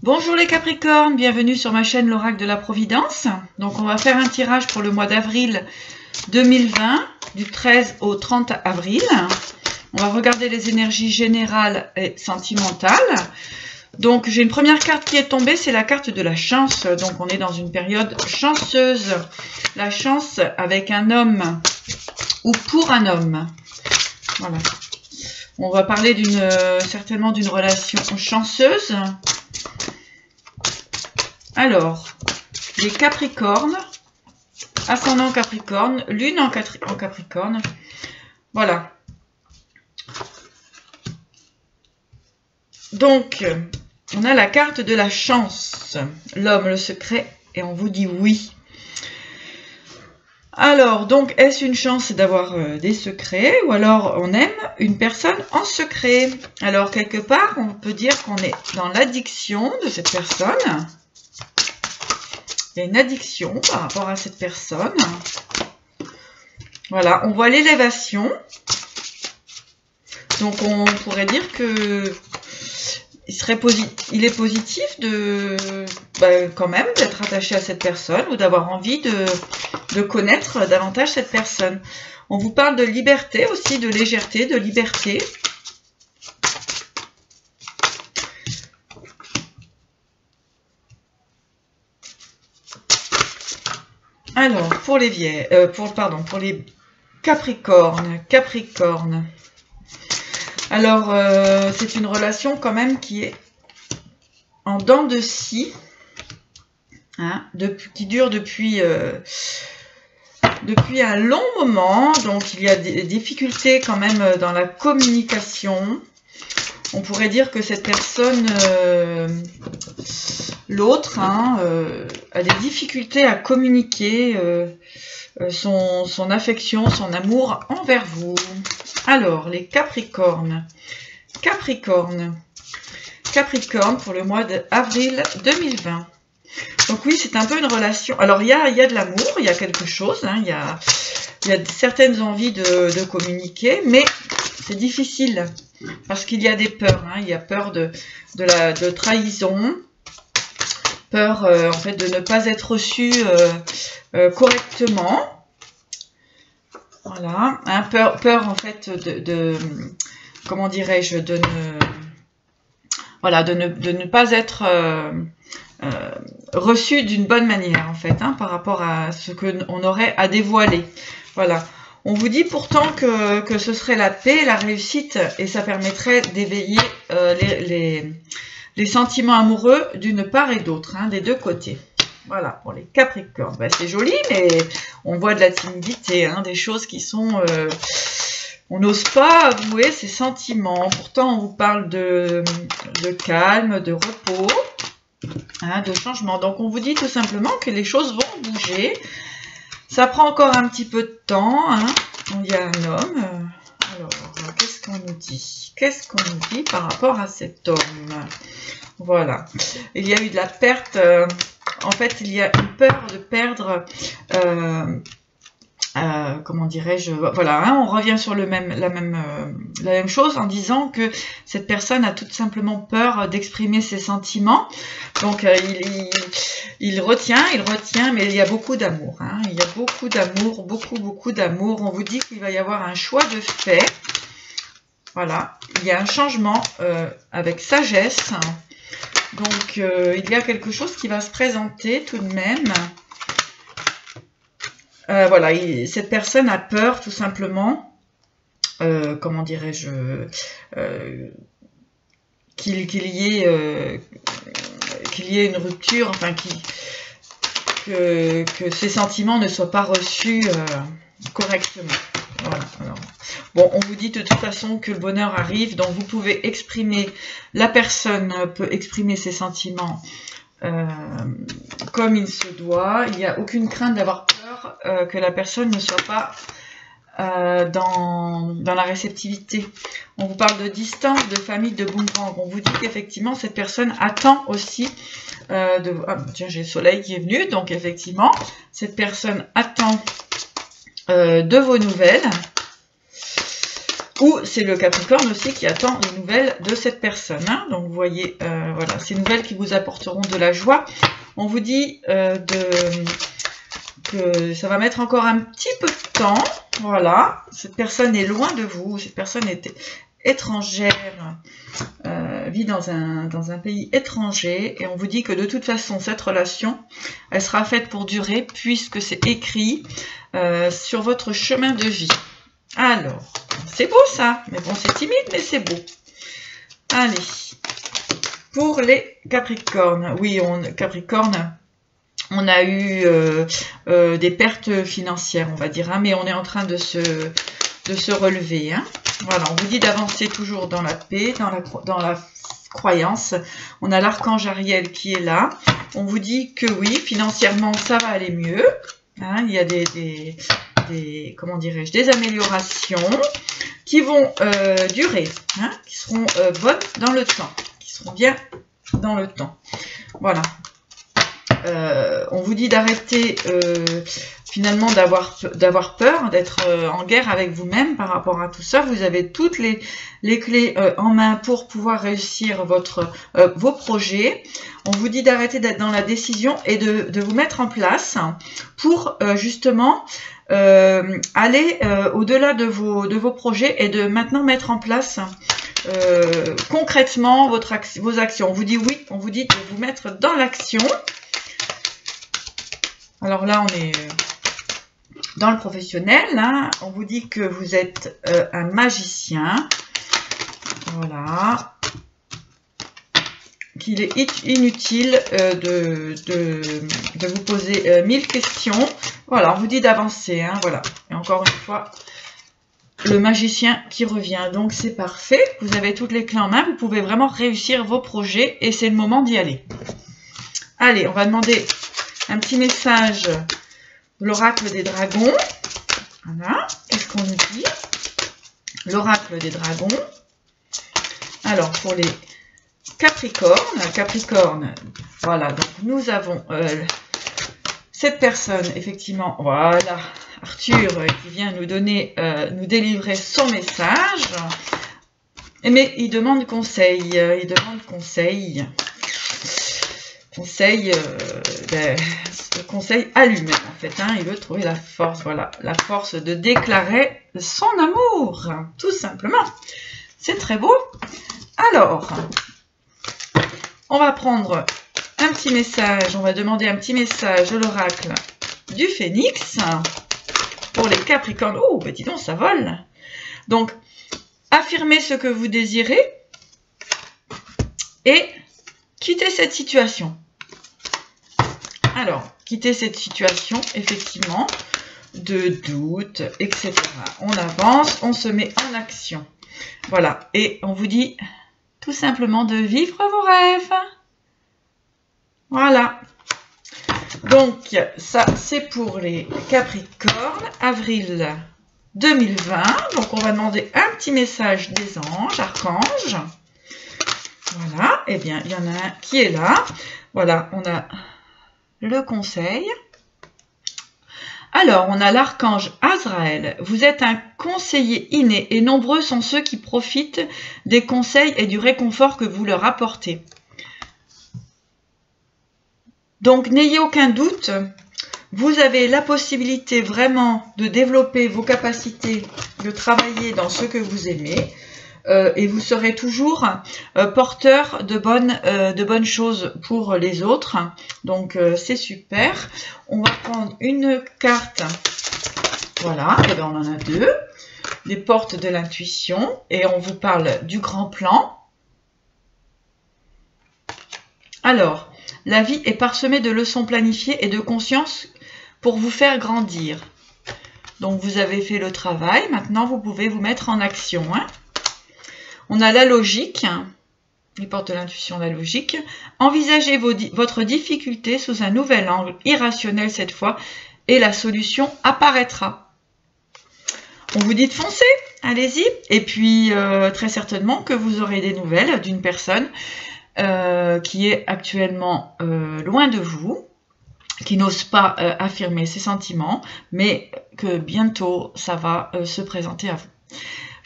Bonjour les Capricornes, bienvenue sur ma chaîne l'Oracle de la Providence. Donc on va faire un tirage pour le mois d'avril 2020, du 13 au 30 avril. On va regarder les énergies générales et sentimentales. Donc j'ai une première carte qui est tombée, c'est la carte de la chance. Donc on est dans une période chanceuse. La chance avec un homme ou pour un homme. Voilà. On va parler certainement d'une relation chanceuse. Alors, les Capricornes, ascendant Capricorne, lune en Capricorne. Voilà. Donc, on a la carte de la chance, l'homme, le secret, et on vous dit oui. Alors, donc, est-ce une chance d'avoir des secrets ou alors on aime une personne en secret? Alors, quelque part, on peut dire qu'on est dans l'addiction de cette personne. Il y a une addiction par rapport à cette personne. Voilà, on voit l'élévation. Donc, on pourrait dire que il est positif quand même d'être attaché à cette personne ou d'avoir envie de connaître davantage cette personne. On vous parle de liberté aussi, de légèreté, de liberté. Alors, pour les pour les Capricornes. Alors, c'est une relation quand même qui est en dents de scie, hein, qui dure depuis un long moment. Donc, il y a des difficultés quand même dans la communication. On pourrait dire que cette personne, l'autre, hein, a des difficultés à communiquer son affection, son amour envers vous. Alors, les Capricornes. Capricorne pour le mois d'avril 2020. Donc oui, c'est un peu une relation. Alors, il y a de l'amour, il y a quelque chose, hein, il y a certaines envies de communiquer, mais c'est difficile parce qu'il y a des peurs. Hein, il y a peur de trahison, peur en fait de ne pas être reçu correctement. Voilà, hein, peur en fait comment dirais-je, de ne pas être reçu d'une bonne manière en fait, hein, par rapport à ce qu'on aurait à dévoiler. Voilà. On vous dit pourtant que ce serait la paix, la réussite, et ça permettrait d'éveiller les sentiments amoureux d'une part et d'autre, hein, des deux côtés. Voilà, pour les Capricornes. Ben, c'est joli, mais on voit de la timidité, hein, des choses qui sont... on n'ose pas avouer ses sentiments. Pourtant, on vous parle de calme, de repos, hein, de changement. Donc, on vous dit tout simplement que les choses vont bouger. Ça prend encore un petit peu de temps. Hein. Il y a un homme. Alors, qu'est-ce qu'on nous dit? Qu'est-ce qu'on nous dit par rapport à cet homme? Voilà. Il y a eu de la perte. En fait, il y a une peur de perdre. Comment dirais-je? Voilà. Hein, on revient sur la même chose en disant que cette personne a tout simplement peur d'exprimer ses sentiments. Donc, il retient, mais il y a beaucoup d'amour. Hein, il y a beaucoup d'amour, beaucoup d'amour. On vous dit qu'il va y avoir un choix de fait. Voilà. Il y a un changement avec sagesse. Donc, il y a quelque chose qui va se présenter tout de même. Voilà, cette personne a peur tout simplement, comment dirais-je, qu'il y ait une rupture, enfin que ces sentiments ne soient pas reçus correctement. Voilà. Alors, bon, on vous dit de toute façon que le bonheur arrive, donc vous pouvez exprimer, la personne peut exprimer ses sentiments comme il se doit. Il n'y a aucune crainte d'avoir peur que la personne ne soit pas dans la réceptivité. On vous parle de distance, de famille, de boomerang. On vous dit qu'effectivement cette personne attend aussi tiens, j'ai le soleil qui est venu, donc effectivement cette personne attend de vos nouvelles. Ou c'est le Capricorne aussi qui attend les nouvelles de cette personne. Hein. Donc vous voyez, voilà, ces nouvelles qui vous apporteront de la joie. On vous dit que ça va mettre encore un petit peu de temps. Voilà, cette personne est loin de vous, cette personne est étrangère, vit dans un pays étranger, et on vous dit que de toute façon cette relation, elle sera faite pour durer, puisque c'est écrit sur votre chemin de vie. Alors, c'est beau ça, mais bon, c'est timide, mais c'est beau. Allez, pour les Capricornes, oui, Capricorne, on a eu des pertes financières, on va dire, hein, mais on est en train de se relever. Hein. Voilà, on vous dit d'avancer toujours dans la paix, dans la croyance. On a l'archange Ariel qui est là. On vous dit que oui, financièrement, ça va aller mieux. Hein, il y a comment dirais-je, des améliorations qui vont durer, hein, qui seront bonnes dans le temps, qui seront bien dans le temps. Voilà. On vous dit d'arrêter finalement d'avoir peur, d'être en guerre avec vous-même par rapport à tout ça. Vous avez toutes les clés en main pour pouvoir réussir vos projets. On vous dit d'arrêter d'être dans la décision et de vous mettre en place pour justement aller au-delà de vos projets et de maintenant mettre en place concrètement vos actions. On vous dit oui, on vous dit de vous mettre dans l'action. Alors là, on est dans le professionnel. Hein. On vous dit que vous êtes un magicien. Voilà. Qu'il est inutile de vous poser 1000 questions. Voilà, on vous dit d'avancer. Hein, voilà. Et encore une fois, le magicien qui revient. Donc, c'est parfait. Vous avez toutes les clés en main. Vous pouvez vraiment réussir vos projets et c'est le moment d'y aller. Allez, on va demander un petit message de l'oracle des dragons. Voilà. Qu'est-ce qu'on nous dit? L'oracle des dragons. Alors, pour les Capricorne, voilà, donc nous avons cette personne, effectivement, voilà, Arthur, qui vient nous donner, nous délivrer son message, mais il demande conseil, conseil à lui-même, en fait, hein, il veut trouver la force, voilà, la force de déclarer son amour, tout simplement. C'est très beau. Alors, on va prendre un petit message, on va demander un petit message de l'oracle du Phénix pour les Capricornes. Oh, bah dis donc, ça vole. Donc, affirmez ce que vous désirez et quittez cette situation. Alors, quittez cette situation, effectivement, de doute, etc. On avance, on se met en action. Voilà, et on vous dit tout simplement de vivre vos rêves. Voilà. Donc, ça, c'est pour les Capricornes, avril 2020. Donc, on va demander un petit message des anges, archanges. Voilà, et bien, il y en a un qui est là. Voilà, on a le conseil. Alors, on a l'archange Azraël. Vous êtes un conseiller inné et nombreux sont ceux qui profitent des conseils et du réconfort que vous leur apportez. Donc, n'ayez aucun doute, vous avez la possibilité vraiment de développer vos capacités, de travailler dans ce que vous aimez. Et vous serez toujours porteur de bonnes choses pour les autres. Donc, c'est super. On va prendre une carte. Voilà, et bien on en a deux. Les portes de l'intuition. Et on vous parle du grand plan. Alors, la vie est parsemée de leçons planifiées et de conscience pour vous faire grandir. Donc, vous avez fait le travail. Maintenant, vous pouvez vous mettre en action, hein. On a la logique, les portes de l'intuition, la logique. Envisagez votre difficulté sous un nouvel angle, irrationnel cette fois, et la solution apparaîtra. On vous dit de foncer, allez-y. Et puis, très certainement que vous aurez des nouvelles d'une personne qui est actuellement loin de vous, qui n'ose pas affirmer ses sentiments, mais que bientôt, ça va se présenter à vous.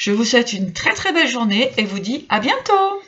Je vous souhaite une très très belle journée et vous dis à bientôt.